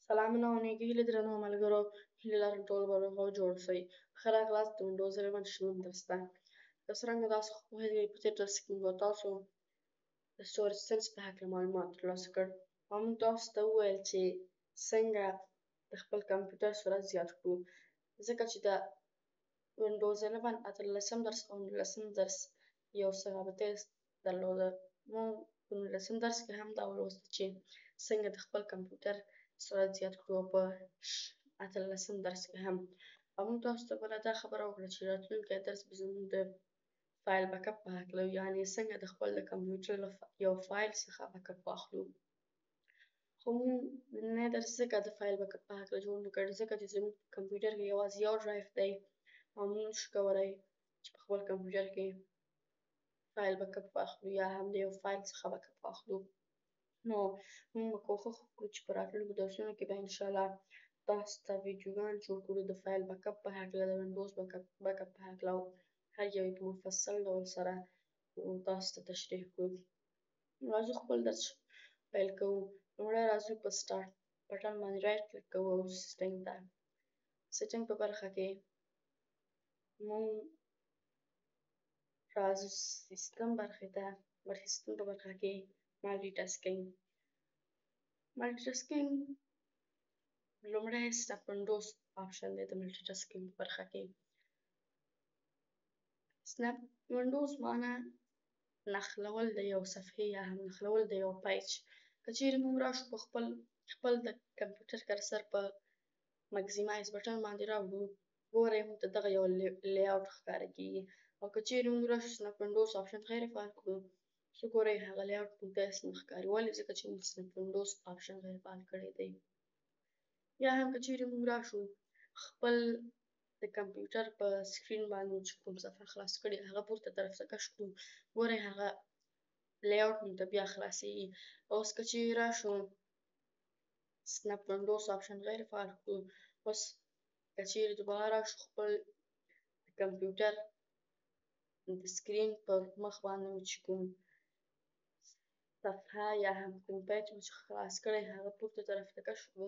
سلامونه او نیکي هیلې درنو ملګرو، هیلې لرم ټول به روغ او جوړ اوسئ. ښه راغلاست د وینډوز 11 شنن درس ته. که څرنګه تاسو خو پوهېږئ په تېر درس کې موږ تاسو د سټوریج سیلز په هکله معلومات ترلاسه کړ او موږ تاسو ته وویل چې څنګه د خپل کمپیوټر سرعت زیات کړو، ځکه چې د وینډوز 11 اتلسم درس او 19 درس یو څه رابطه درلوده. موږ په 19 درس کې هم دا ولوستل چې څنګه د خپل کمپیوټر سرعت زیات کړو، په اتلسم درس کې هم. او موږ تاسو ته بله دا خبره وکړه چې راتلونکی درس به زموږ د فایل بیک اپ په هکله وي، یعنې څنګه د خپل د کمپیوټر له یو فایل څخه بیک اپ واخلو. خو موږ نننی درس ځکه د فایل بیک اپ په هکله جوړ نه کړ ځکه چې زموږ په کمپیوټر کې یوازې یو ډرایو دی او موږ نشو کولی چې په خپل کمپیوټر کې فایل بیک اپ واخلو یا هم د یو فایل څخه بیک اپ واخلو. نو موږ به کوښښ وکړو چې په راتلونکو درسونو کې به انشاءالله تاسو ته ویډیوګان جوړ کړو د فایل بیک اپ په هکله، د وینډوز بیک اپ په هکله او هر یو یې په مفصل ډول سره تاسو ته تشریح کړو. راځو خپل درس پیل کوو. لومړی راځو په سټارټ بټن باندې رایټ کلیک کوو او سیټینګ ته. سیټینګ په برخه کې موږ راځو سیستم برخې ته. سیستم په برخه کې مالټي ټاسکینګ. مالټي ټاسکینګ لومړی سنپ وینډوز آپشن دی د مالټي ټاسکینګ په برخه کې. سنپ وینډوز معنا نښلول د یو صفحې یا هم نښلول د یو پیج. که چیرې موږ راشو په خپل د کمپیوټر کرسر په مګزیمایز بټن باندې راوړو، ګورئ موږ ته دغه یو لیاوټ ښکاره کیږي. او که چیرې موږ راشو سنپ وینډوز آپشن غیر فعال کړو، څو ګورئ هغه لیاوټ موږ ته هېڅ نه ښکاري. ولې؟ ځکه چې موږ سنپ وینډوز آپشن غیر فعال کړی دی. یا هم که چیرې موږ راشو خپل د کمپیوټر په سکرین باندې چې کوم صفحه خلاص کړې هغه پورته طرف ته کش کړو، ګورئ هغه لیاوټ موږ ته بیا خلاصیږي. اوس که چیرې راشو سنپ وینډوز آپشن غیر فعال کړو، اوس که چیرې دوباره راشو خپل د کمپیوټر د سکرین پر مخ باندې مو چې کوم صفحه یا هم کوم پیج مو چې خلاص کړی هغه پورته طرف ته کش کړو،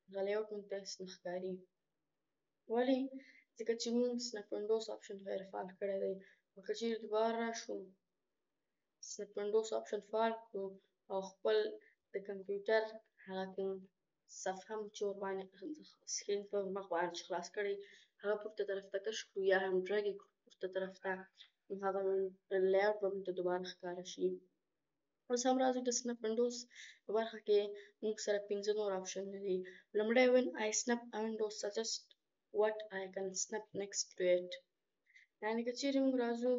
هغه لیاوټ موږ ته هېڅ نه ښکاري. ولې؟ ځکه چې موږ سنپ وینډوز آپشن غیر فعال کړی دی. او که چیرې دوباره راشو سنپ وینډوز آپشن فعال کړو او خپل د کمپیوټر هغه کوم صفحه مو چې ورباندې سکرین پر مخ باندې چې خلاص کړی هغه پورته طرف ته کش کړو یا هم ډرګ یې کړو پورته طرف ته، نو هغه لیاوټ به موږ ته دوباره ښکاره شي. اوس هم راځو د سنپ وینډوز په برخه کې موږ سره 5 نور آپشنونه دي. لومړی when I snap a window suggest what I can snap next to it. یعنې که چیرې موږ راځو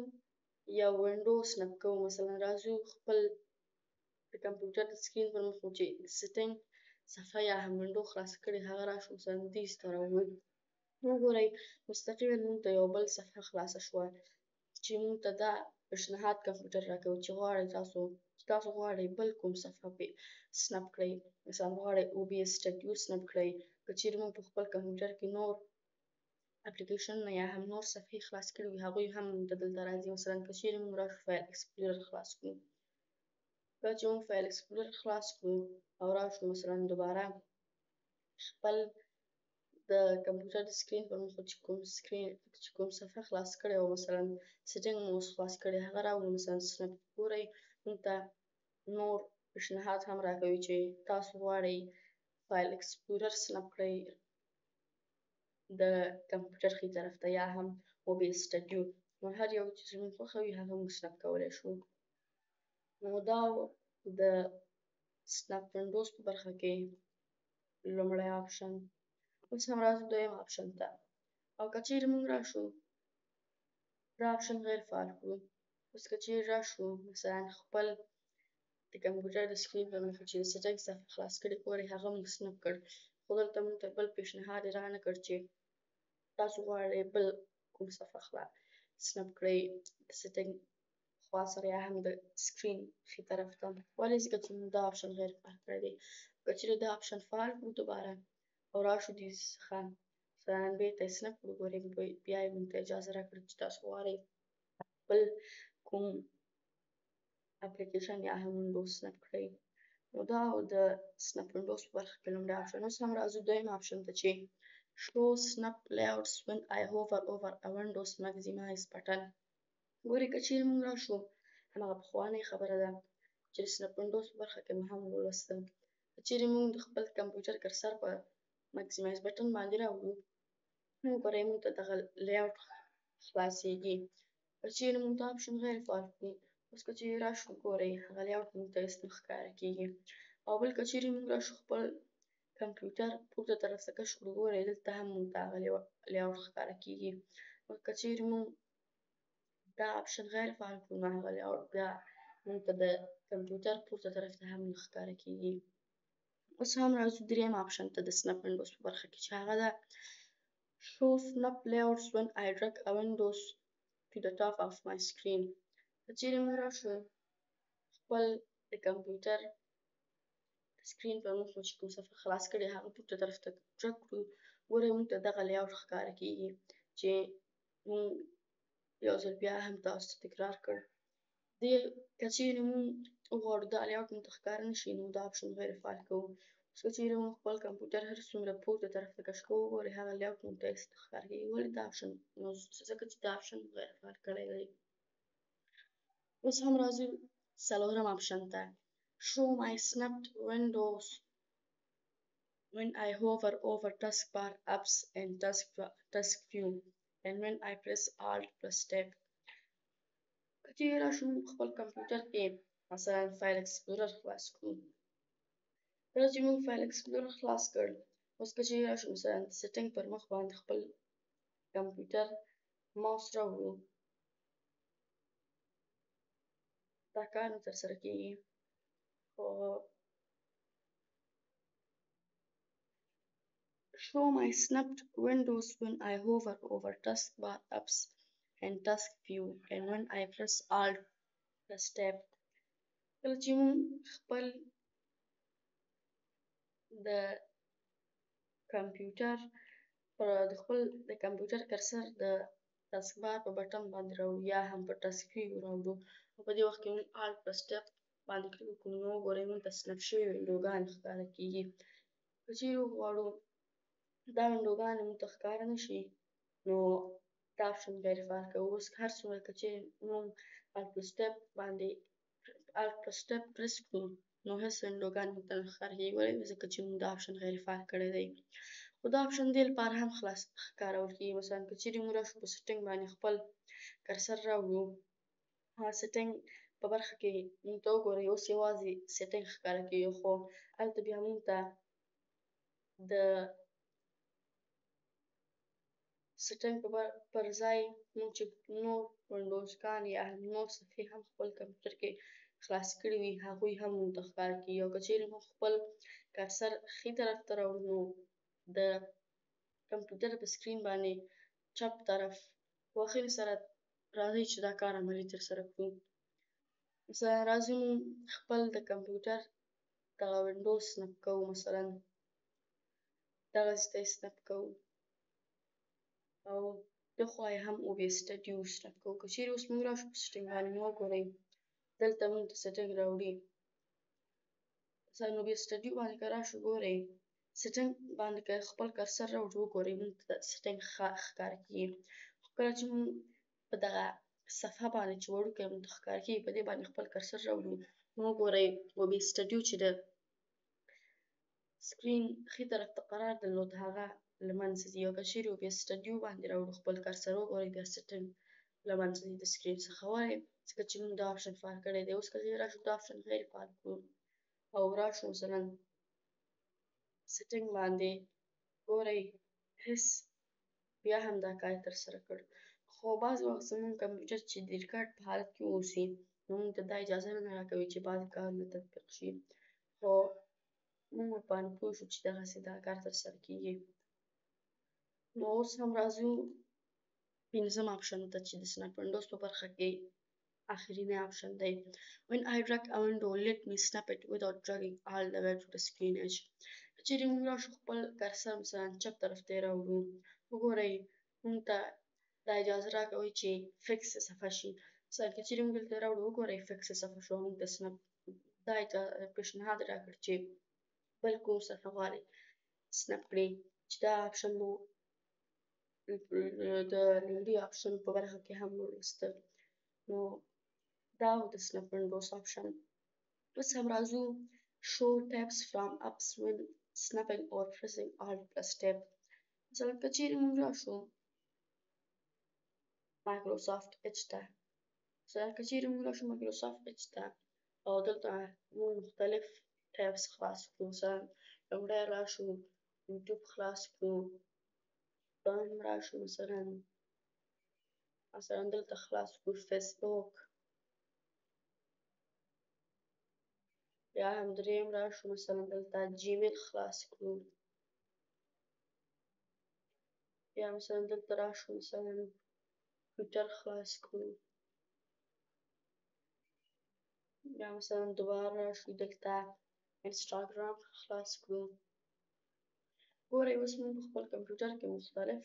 یو وینډو سنپ کوو، مثلا راځو خپل د کمپیوټر د سکرین پر مخ چې سیټینګ صفحه یا هم وینډو خلاصه کړې هغه راشو مثلا دې ته راوړو، وګورئ مستقیما موږ ته یو بل صفحه خلاصه شوه چې موږ ته دا پیشنهاد کمپیوټر راکوي چې تاسو غواړئ بل کوم صفحه پې سنپ کړئ. مثلا غواړئ OBS سټوډیو سنپ کړئ. که چیرې موږ په خپل کمپیوټر کې نور اپلیکیشنونه یا هم نور صفحې خلاص کړي وي هغوی هم موږ ته دلته راځي. مثلا که چیرې موږ راشو فایل ایکسپلورر خلاص کړو، کله چې موږ فایل ایکسپلورر خلاص کړو او راشو مثلا دوباره خپل د کمپیوټر د سکرین پر مخ چې کوم صفحه خلاص کړې او مثلا سیټینګ مو اوس خلاص کړې هغه راوړو مثلا سنپ، ګورئ موږ ته نور پیشنهاد هم راکوي چې تاسو غواړئ فایل ایکسپلورر سنپ کړئ د کمپیوټر ښي طرف ته یا هم OBS سټوډیو. نو هر یو چې زموږ خوښه وي هغه موږ سنپ کولی شو. نو دا د سنپ وینډوز په برخه کې لومړی آپشن. اوس هم راځو دویم آپشن ته. او که چیرې موږ راشو دا آپشن غیر فعال کړو، اوس که چیرې راشو مثلا خپل د کمپیوټر د سکرین پر مخ چې د سیټینګ صفحه خلاص کړې ګورئ هغه موږ سنپ کړ، خو دلته موږ ته بل پیشنهاد یې را نه کړ چې تاسو غواړئ بل کوم صفحه سنپ کړئ د سیټینګ خوا سره یا هم د سکرین ښي طرف ته. ولې؟ ځکه چې موږ دا آپشن غیر فعال کړی دی. که چیرې دا آپشن فعال کړو دوباره او راشو دې څخه مثلا بیرته یې سنپ کړو، ګورئ بیا یې موږ ته اجازه راکړه چې تاسو غواړئ بل کوم اپلیکیشن یا هم وینډو سنپ کړئ. نو دا د سنپ وینډوز په برخه کې لومړی آپشن. اوس هم راځو دویم آپشن ته چې show snap layouts when I hover over a Windows maximize button. ګورئ که چیرې موږ راشو هماغه پخوانۍ خبره ده چې د سنپ وینډوز په برخه کې مو هم ولوستل. که چیرې موږ د خپل کمپیوټر کرسر په ماکسیمایز بټن باندې راوړو نو ګورئ موږ ته دغه لیاوټ خلاصیږي. که چیرې موږ دا آپشن غیر فعال کړو اوس که چیرې راشو ګورئ هغه لیاوټ موږ ته هېڅ نه ښکاره کیږي. او بل که چیرې موږ راشو خپل کمپیوټر پورته طرف ته کش کړو ګورئ دلته هم موږ ته هغه لیاوټ ښکاره کیږي. او که چیرې موږ دا آپشن غیر فعال کړو نو هغه لیاوټ بیا موږ ته د کمپیوټر پورته طرف ته هم نه ښکاره کیږي. اوس هم راځو دریم آپشن ته د سنپ وینډوز په برخه کې چې هغه ده show snap layouts when I drag a Windows to the top of my screen. که چیرې موږ راشو خپل د کمپیوټر سکرین پر مخ چې کوم صفحه خلاص کړې هغه پورته طرف ته ډرګ کړو ګورئ موږ ته دغه لیاوټ ښکاره کیږي چې موږ یو ځل بیا هم تاسو ته تکرار کړ. دې که چیرې موږ وغواړو دا لیاوټ موږ ته ښکاره نه شي نو دا آپشن غیر فعال کوو. اوس که چیرې موږ خپل کمپیوټر هر څومره پورته طرف ته کش کوو ګورئ هغه لیاوټ موږ ته هېڅ نه ښکاره کیږي. ولې دا آپشن؟ نو ځکه چې دا آپشن غیر فعال کړی دی. اوس هم راځو څلورم آپشن ته show my snapped windows when I hover over taskbar apps and task view and when I press alt plus tab. که چیرې راشو خپل کمپیوټر کې مثلا فایل اکسپلورر خلاص کړو. کله چې موږ فایل اکسپلورر خلاص کړ اوس که چیرې راشو مثلا د سیټینګ پر مخ باندې خپل کمپیوټر ماوس راوړو دا کار نه ترسره کیږي. خو show my snapped windows when I hover over taskbar apps and task view and when I press alt plus tab. کله چې موږ خپل د کمپیوټر د خپل د کمپیوټر کرسر د تاسک بار په بټن باندې راوړو یا هم په ټاسک ویو راوړو او په دې وخت کې موږ alt plus tab باندې کلیک وکړو نو وګورئ موږ ته سنپ شوې وینډوګانې ښکاره کیږي. که چیرې وغواړو دا وینډوګانې موږ ته ښکاره نه شي نو دا آپشن غیر فعال کوو. اوس هر څومره که چیرې موږ alt plus tab باندې alt plus tab پرس کړو نو هېڅ وینډوګانې موږ ته نه ښکاره کیږي. ولې؟ ځکه چې موږ دا آپشن غیر فعال کړی دی. خو دا آپشن دې لپاره هم ښکارول کیږي مثلا که چیرې موږ راشو په سیټینګ باندې خپل کرسر راوړو هغه سیټینګ په برخه کې موږ ته وګورئ اوس یوازې سیټینګ ښکاره کیږي خو هلته بیا موږ ته د سیټینګ پر ځای موږ چې نور وینډوزګانې یا نور صفحې هم خپل کمپیوټر کې خلاص کړي وي هغوی هم موږ ته ښکاره کیږي. او که چیرې موږ خپل کرسر ښي طرف ته راوړو نو د کمپیوټر په سکرین باندې چپ طرف وښي سره راځئ چې دا کار عملي ترسره کړو. مثلا راځئ موږ خپل د کمپیوټر دغه وینډوز سنپ کوو مثلا دغسې ته یې سنپ کوو او دې خوا یې هم OBS سټوډیو سنپ کوو. که چیرې اوس موږ راشو په سیټینګ باندې نو وګورئ دلته موږ ته سیټینګ راوړي مثلا OBS سټوډیو باندې که راشو ګورئ سیټینګ باندې که خپل کرسر راوړو وګورئ موږ ته سیټینګ ښکاره کیږي. خو کله چې موږ په دغه صفحه باندې چې وړوکی موږ ته ښکاره کیږي په دې باندې خپل کرسر راوړو نو وګورئ OBS سټوډیو چې د سکرین ښي طرف ته قرار درلود هغه له منځه ځي. او که چیرې OBS سټوډیو باندې راوړو خپل کرسر وګورئ بیا سیټینګ له منځه ځي د سکرین څخه. ولې؟ ځکه چې موږ دا آپشن فعال کړی دی. اوس که چیرې راشو دا آپشن غیر فعال کړو او راشو مثلا سیټینګ باندې ګورئ هېڅ بیا هم دا کار ترسره کړ. خو بعض وخت زموږ کمپیوټر چې د ریکارډ په حالت کې واوسي نو موږ ته دا اجازه نه راکوي چې بعضې کارونه تطبیق شي خو موږ ورباندې پوه شو چې دغسې دا کار ترسره کیږي. نو اوس هم راځو پنځم آپشن ته چې د سنپ وینډوز په برخه کې آخرینی آپشن دی when I drag a window let me snap it without dragging all the way to the screen edge. که چیرې موږ راشو خپل کرسر مثلا چپ طرف ته یې راوړو وګورئ موږ ته دا اجازه راکوي چې فکس صفحه شي. مثلا که چیرې موږ دلته راوړو وګورئ فکس صفحه شوه موږ ته سنپ دا پیشنهاد راکړ چې بل کوم صفحه غواړئ سنپ کړئ چې دا آپشن مو د لومړي آپشن په برخه کې هم ولوستل. نو دا و د سنپ ونډوز آپشن. اوس هم راځو show tabs from apps when snapping or pressing alt plus tab. مثلا که چیرې موږ راشو مایکروسافت اچ ته، مثلا که چیرې موږ راشو مایکروسافت اچ ته او دلته موږ مختلف ټیبس خلاص کړو، مثلا لومړی راشو یوټیوب خلاص کړو، دویم راشو مثلا دلته خلاص کړو فیسبوک، یا هم دریم راشو مثلا دلته جیمیل خلاص کړو، یا مثلا دلته راشو مثلا ټویټر خلاص کړو، یا مثلا دوباره راشو دلته انسټاګرام خلاص کړو. ګورئ اوس موږ په خپل کمپیوټر کې مختلف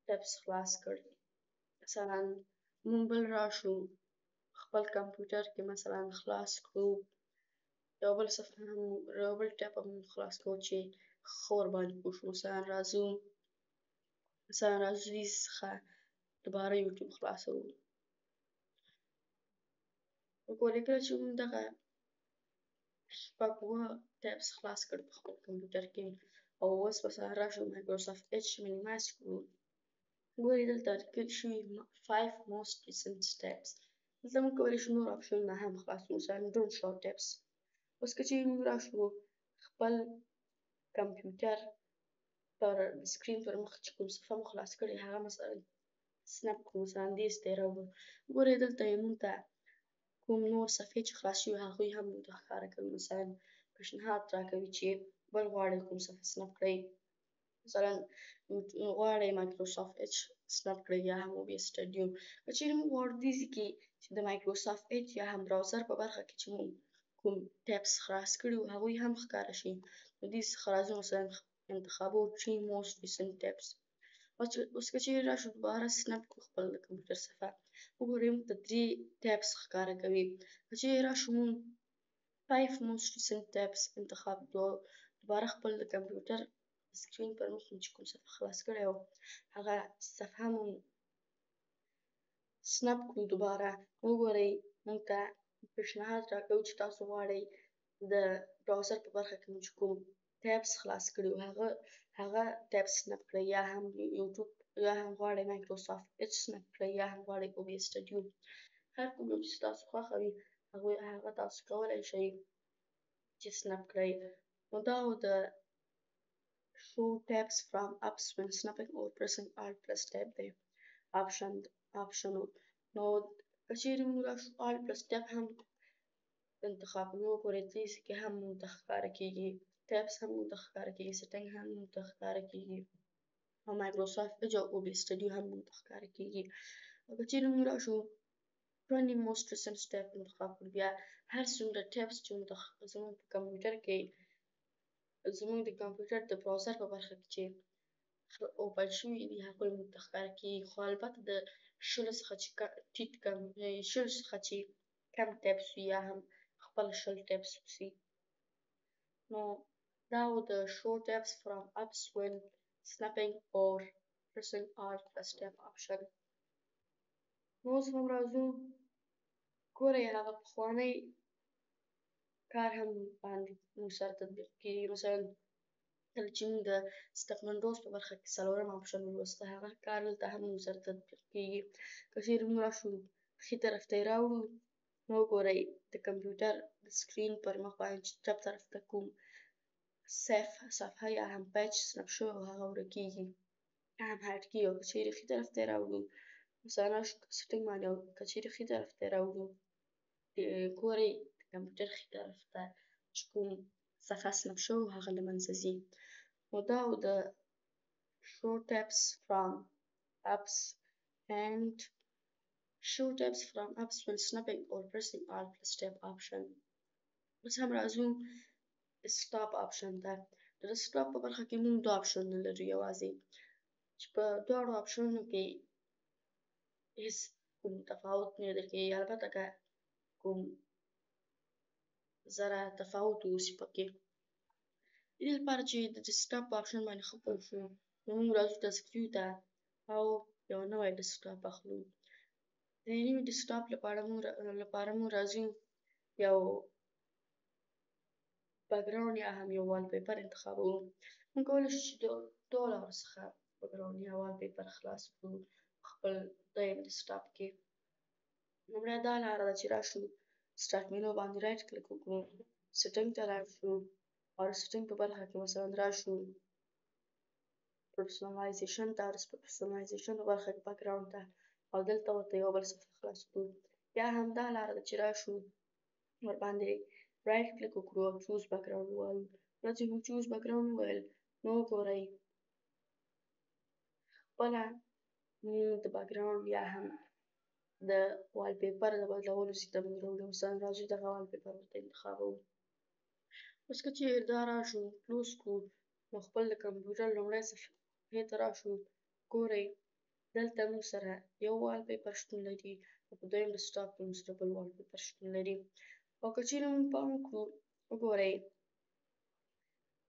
ټیبس خلاص کړ. مثلا موږ بل راشو خپل کمپیوټر کې مثلا خلاص کړو یو بل صفحه هم یو بل ټیب هم خلاص کړو چې ښه ورباندې پوه شو. مثلا راځو دې څخه دوباره یوټیوب خلاصوو. وګورئ کله چې موږ دغه شپږ اووه ټیبس خلاص کړ په خپل کمپیوټر کې او اوس مثلا راشو مایکروسافت اچ مینیمایز کړو، ګورئ دلته لیکل شوي 5 most recent tabs. دلته موږ کولی شو نور آپشنونه هم خلاص کړو، مثلا don't show tabs. اوس که چیرې موږ راشو خپل کمپیوټر پر سکرین پر مخ چې کوم صفحه مو خلاص کړې هغه مثلا سنپ کړو، مثلا دې ته یې راوړو، ګورئ دلته یې موږ ته کوم نور صفحې چې خلاص شوي هغوی هم موږ ته ښکاره کوي. مثلا پیشنهاد راکوي چې بل غواړئ کوم صفحه سنپ کړئ، مثلا غواړئ مایکروسافت اچ سنپ کړئ یا هم او بي اس سټوډیو. که چیرې موږ غواړو دې ځای کې چې د مایکروسافت اچ یا هم براوزر په برخه کې چې موږ کوم ټیبس خلاص کړي وو هغوی هم ښکاره شي، نو دې څخه راځو مثلا انتخابوو 3 most recent tabs. اوس که چیرې راشو دوباره سنپ کړو خپل د کمپیوټر صفحه، وګورئ موږ ته 3 ټیبس ښکاره کوي. که چیرې راشو موږ 5 most recent tabs انتخاب کړو، دوباره خپل د کمپیوټر سکرین پر مخ چې کوم صفحه خلاص کړې وه هغه صفحه مو سنپ کړو دوباره، وګورئ موږ ته پیشنهاد راکوي چې تاسو غواړئ د براوزر په برخه کې مو چې کوم ټیبس خلاص کړي وو هغه ټیبس سنپ کړئ، یا هم یوټیوب، یا هم غواړئ مایکروسافت اچ سنپ کړئ، یا هم غواړئ او بي اس سټوډیو. هر کوم یو چې تاسو خوښه وي هغه تاسو کولی شئ چې سنپ کړئ. نو دا و د show tabs from apps when snapping or pressing alt plus tab دی آپشن. نو که چیرې موږ راشو alt plus tab هم انتخاب کړو، وګورئ دې کې هم موږ ته ښکاره کیږي، ټیبس هم موږ ته ښکاره کیږي، سیټینګ هم موږ ته ښکاره کیږي او مایکروسافت اچ او بي اس سټوډیو هم موږ ته ښکاره کیږي. او که چیرې موږ راشو 20 most recent tab انتخاب کړو، بیا هر څومره ټیبس چې زموږ په کمپیوټر کې زموږ د کمپیوټر د براوزر په برخه کې چې اوپن شوي دي هغوی موږ ته ښکاره کیږي، خو البته د شلو څخه چې کم ټیبس وي یا هم خپل 20 ټیبس وسي. نو دا و د show tabs from apps when snapping or pressing alt plus tab option. نو اوس هم راځو ګورئ هغه پخوانی کار هم باندې موږ سره تطبیق کیږي، مثلا کله چې موږ د سنپ ونډوز په برخه کې څلورم آپشن ولوسته هغه کار دلته هم موږ سره تطبیق کیږي. که چیرې موږ راشو ښي طرف ته یې راوړو، نو وګورئ د کمپیوټر د سکرین پر مخ باندې چې چپ طرف ته کوم صفحه یا هم پیج سنپ شوی وي هغه ورکیږي یا هم هایډ کیږي. او که چیرې ښي طرف ته یې راوړو مثلا راشو سیټینګ باندې او که چیرې ښي طرف ته یې راوړو ګورئ د کمپیوټر ښي طرف ته چې کوم صفحه سنپ شوی وي هغه له منځه ځي. نو دا و د show tabs from apps and show tabs from apps when snapping or pressing alt plus tab option. اوس هم راځو ډیسکټاپ آپشن ته. د ډیسکټاپ په برخه کې موږ دوه آپشنونه لرو یوازې، چې په دواړو آپشنونو کې هیڅ کوم تفاوت نه درکوي، البته که کوم ذره تفاوت واوسي پکې. د دې لپاره چې د ډیسکټاپ په آپشن باندې ښه پوه شو، نو موږ راځو ټاسک ویو ته او یو نوی ډیسکټاپ اخلو. د نوي ډیسکټاپ لپاره موږ راځو یو بکګراوند یا هم یو والپیپر انتخابوو. موږ کولی شو چې د ټوله ورڅخه بکګراوند یا والپیپر خلاص کړو په خپل دویم ډیسکټاپ کې. لومړی دا لاره ده چې راشو سټارټ مینو باندې رایټ کلیک وکړو، سیټینګ ته لاړ شو او د سیټینګ په برخه کې مثلا راشو پرسونالایزیشن ته، د پرسونالایزیشن په برخه کې بکګراوند ته او دلته ورته یو بل صفحه خلاص کړو. یا هم دا لاره ده چې راشو ورباندې رایټ کلیک وکړو او چوز بکګراوند ووایو. کله چې موږ چوز بکګراوند وویل نو وګورئ خپله موږ د بکګراوند یا هم د والپیپر د بدلولو ځای ته موږ راوړو. مثلا راځو دغه والپیپر ورته انتخابوو. اوس که چیرې دا راشو کلوز کړو نو خپل د کمپیوټر لومړۍ صفحې ته راشو، ګورئ دلته موږ سره یو والپیپر شتون لري او په دویم ډیسکټاپ کې موږ سره بل والپیپر شتون لري. او که چیرې موږ پام وکړو وګورئ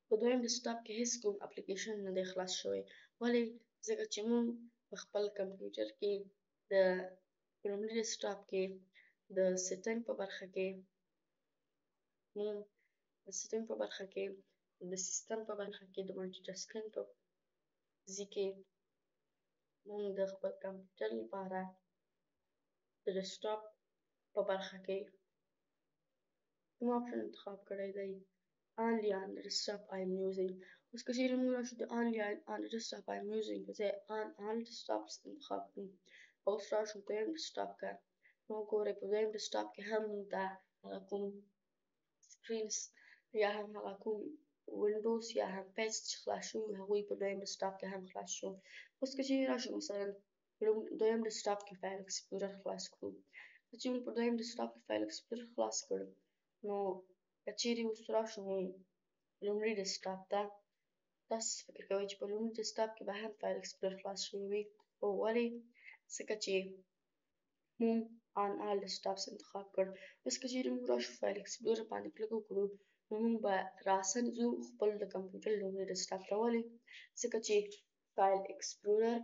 په دویم ډیسکټاپ کې هیڅ کوم اپلیکیشن نه دی خلاص شوی. ولې؟ ځکه چې موږ په خپل کمپیوټر کې د لومړي ډیسکټاپ کې د سیټینګ په برخه کې د سیستم په برخه کې د مالټي ټاسکینګ په ځای کې موږ د خپل کمپیوټر لپاره د ډیسکټاپ په برخه کې کوم آپشن انتخاب کړی دی؟ only on the desktop I am using. اوس که چیرې موږ راشو د only on the desktop I am using په ځای on all desktops انتخاب کړو. اوس راشو دویم ډیسکټاپ ته نو ګورئ په دویم ډیسکټاپ کې هم موږ ته هغه کوم سکرینز یا هم هغه کوم وینډوز یا هم پیج چې خلاص شوي هغوی په دویم ډیسکټاپ کې هم خلاص شو. اوس که چیرې راشو مثلا دویم ډیسکټاپ کې فایل اکسپلورر خلاص کړو. که چې موږ په دویم ډیسکټاپ کې فایل اکسپلورر خلاص کړ نو که چیرې اوس راشو لومړي ډیسکټاپ ته، تاسو فکر کوئ چې په لومړي ډیسکټاپ کې به هم فایل اکسپلورر خلاص شوی وي. او ولې؟ ځکه چې موږ on all desktops انتخاب کړ. اوس که چیرې موږ راشو فایل اکسپلورر باندې کلیک وکړو نو موږ به راسن ځو خپل د کمپیوټر لومړي ډیسکټاپ ته. ولې؟ ځکه چې فایل اکسپلورر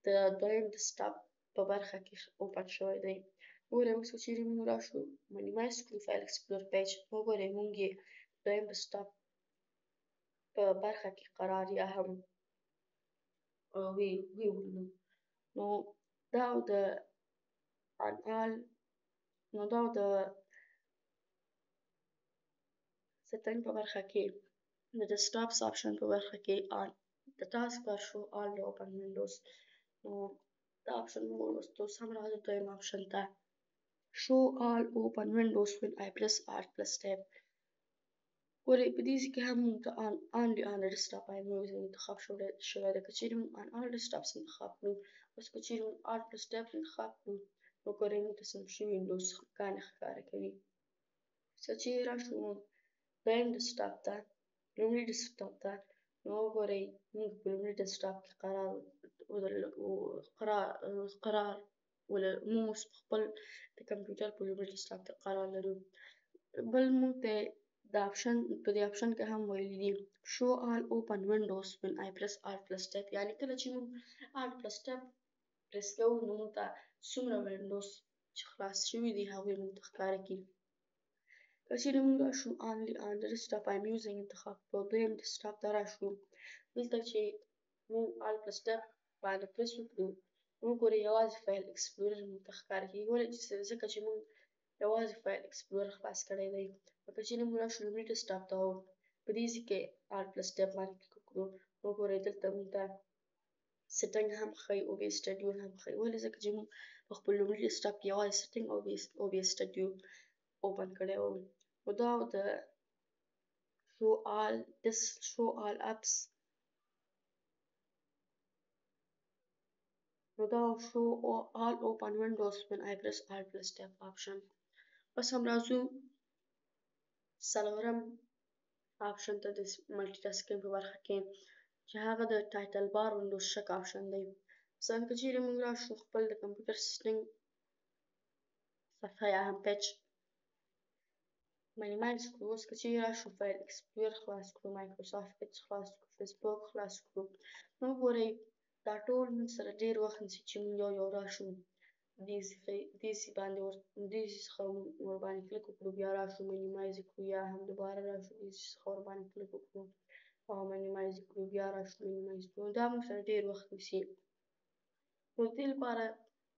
د دویم ډیسکټاپ په برخه کې اوپن شوی دی. ګورئ اوس که چیرې موږ راشو منیمایز کړو فایل اکسپلورر پیج وګورئ موږ یې دویم ډیسکټاپ په برخه کې قرار یا هم ویوړلو. نو دا د on all د سیټینګ په برخه کې د ډیسکټاپس آپشن په برخه کې د ټاسک بار شو all the open windows. نو دا آپشن موږ ولوستو. اوس هم راځو دویم آپشن ته show all open windows when I press alt plus tab. ګورئ په دې ځای کې هم موږ ته only on the desktop I am using انتخاب شوی دی. که چیرې موږ on all desktops انتخاب کړو، اوس که چیرې موږ alt plus tab انتخاب کړو نو ګورئ موږ ته صنف شوي وینډوز ګانې ښکاره کوي. که چیرې راشو دویم ډیسکټاپ ته لومړي ډیسکټاپ ته نو وګورئ موږ په لومړي ډیسکټاپ کې موږ اوس په خپل د کمپیوټر په لومړي ډیسکټاپ کې قرار لرو. بل موږ ته د آپشن په دې آپشن کې هم ویلي دي show all open windows when I press alt plus tab. یعنې کله چې موږ alt plus tab پریس کوو نو موږ ته څومره وینډوز چې خلاص شوي دي هغوی موږ ته ښکاره کړي. که چیرې موږ راشو only on the desktop I am using انتخاب کړو دویم ډیسکټاپ ته راشو، دلته چې موږ alt plus tab باندې پریس وکړو نو وګورئ یوازې فایل اکسپلورر موږ ته ښکاره کېږي. ولې؟ ځکه چې موږ یوازې فایل اکسپلورر خلاص کړی دی. که چیرې موږ راشو لومړي ډیسکټاپ ته او په دې ځای کې alt plus tab باندې کلیک وکړو نو وګورئ دلته موږ ته سیټینګ هم ښیي OBS سټوډیو هم ښیي. ولې؟ ځکه چې موږ په خپل لومړي ډیسکټاپ کې یوازې سیټینګ OBS سټوډیو اوپن کړی و. نو دا د show all apps show all open windows when I press alt plus tab option. بس هم راځو څلورم آپشن ته د مالټي ټاسکینګ په برخه کې چې هغه د ټایټل بار وینډوز شک آپشن دی. مثلا که چیرې موږ راشو خپل د کمپیوټر سیټینګ صفحه یا هم پیج منیمایز کړو. اوس که چیرې راشو فایل اکسپلورر خلاص کړو، مایکروسافټ ایډج خلاص کړو، فیسبوک خلاص کړو، نو وګورئ دا ټول موږ سره ډېر وخت نیسي چې موږ یو راشو دې څخه ورباندې کلیک وکړو، بیا راشو منیمایز کړو، یا هم دوباره راشو دې څخه ورباندې کلیک وکړو او منیمایز کړو، بیا راشو منیمایز کړو. دا موږ سره ډېر وخت نیسي. نو دې لپاره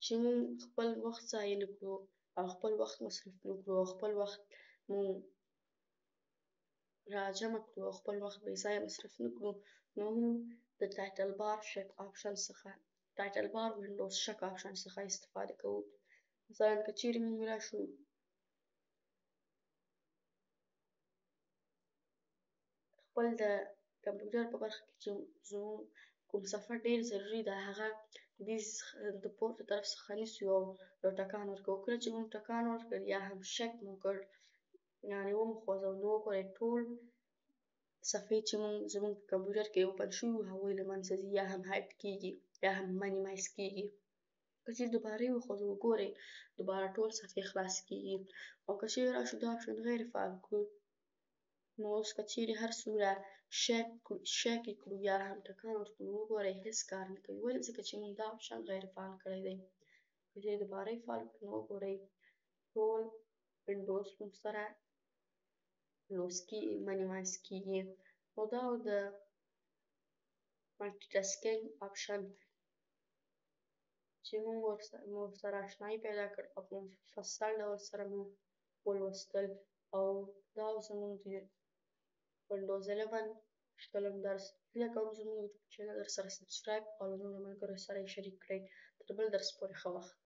چې موږ خپل وخت ضایع نه کړو او خپل وخت مصرف نه کړو او خپل وخت موږ راجمع کړو او خپل وخت بې ځایه مصرف نه کړو، نو موږ د ټایټل بار شک آپشن څخه ټایټل بار وینډوز شک آپشن څخه استفاده کوو. مثلا که چیرې موږ راشو خپل د کمپیوټر په برخه کې چې زموږ کوم صفحه ډېر ضروري ده هغه د پورته طرف څخه نیسو او یو ټکان ورکوو. کله چې موږ ټکان ورکړ یا هم شک مو کړ یعنې وموښوځو، نو وګورئ ټول صفحې چې موږ زموږ په کمپیوټر کې اوپن شوي وو هغوی له منځه ځي یا هم هایډ کیږي یا هم منیمایز کیږي. که چیرې دوباره یې وښودو وګورئ دوباره ټول صفحې خلاصې کیږي. او که چیرې راشو دا آپشن غیر فعال کړو، نو اوس که چیرې هر څومره شک یې کړو یا هم ټکان ورکړو، نو وګورئ هېڅ کار نه کوي. ولې؟ ځکه چې موږ دا آپشن غیر فعال کړی دی. که چیرې دوباره یې فعال کړو، نو وګورئ ټول وینډوز موږ سره منیمایز کیږي. نو دا د ملټي ټاسکینګ آپشن چې موږ ورسره اشنایي پیدا کړ او په مفصل ډول سره مو ولوستل. او دا زموږ د وینډوز 11 شلم درس. هیله کوم زموږ یوټیوب چینل درسره سبسکرایب او له نورو ملګرو سره یې شریک کړئ. تر بل درس پورې ښه وخت.